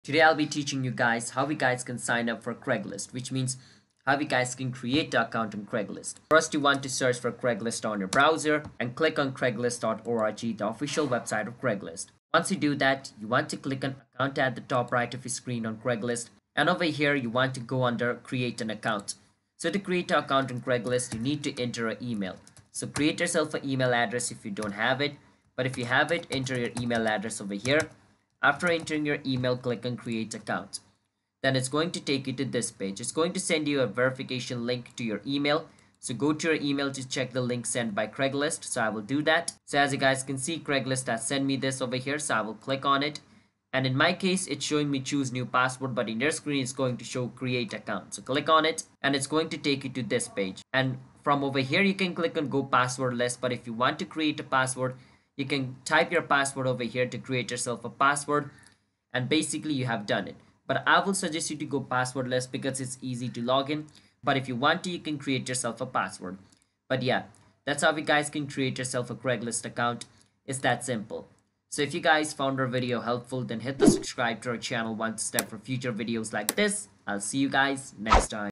Today I'll be teaching you guys how you guys can sign up for Craigslist, which means how you guys can create an account on Craigslist. First, you want to search for Craigslist on your browser and click on craigslist.org, the official website of Craigslist. Once you do that, you want to click on account at the top right of your screen on Craigslist, and over here you want to go under create an account. So to create an account on Craigslist, you need to enter an email. So create yourself an email address if you don't have it, but if you have it, enter your email address over here. After entering your email, click on create account. Then it's going to take you to this page. It's going to send you a verification link to your email. So go to your email to check the link sent by Craigslist. So I will do that. So as you guys can see, Craigslist has sent me this over here. So I will click on it. And in my case, it's showing me choose new password, but in your screen, it's going to show create account. So click on it and it's going to take you to this page. And from over here, you can click on go passwordless. But if you want to create a password, you can type your password over here to create yourself a password, and basically you have done it. But I will suggest you to go passwordless because it's easy to log in. But if you want to, you can create yourself a password. But yeah, that's how you guys can create yourself a Craigslist account. It's that simple. So if you guys found our video helpful, then hit the subscribe to our channel one step for future videos like this. I'll see you guys next time.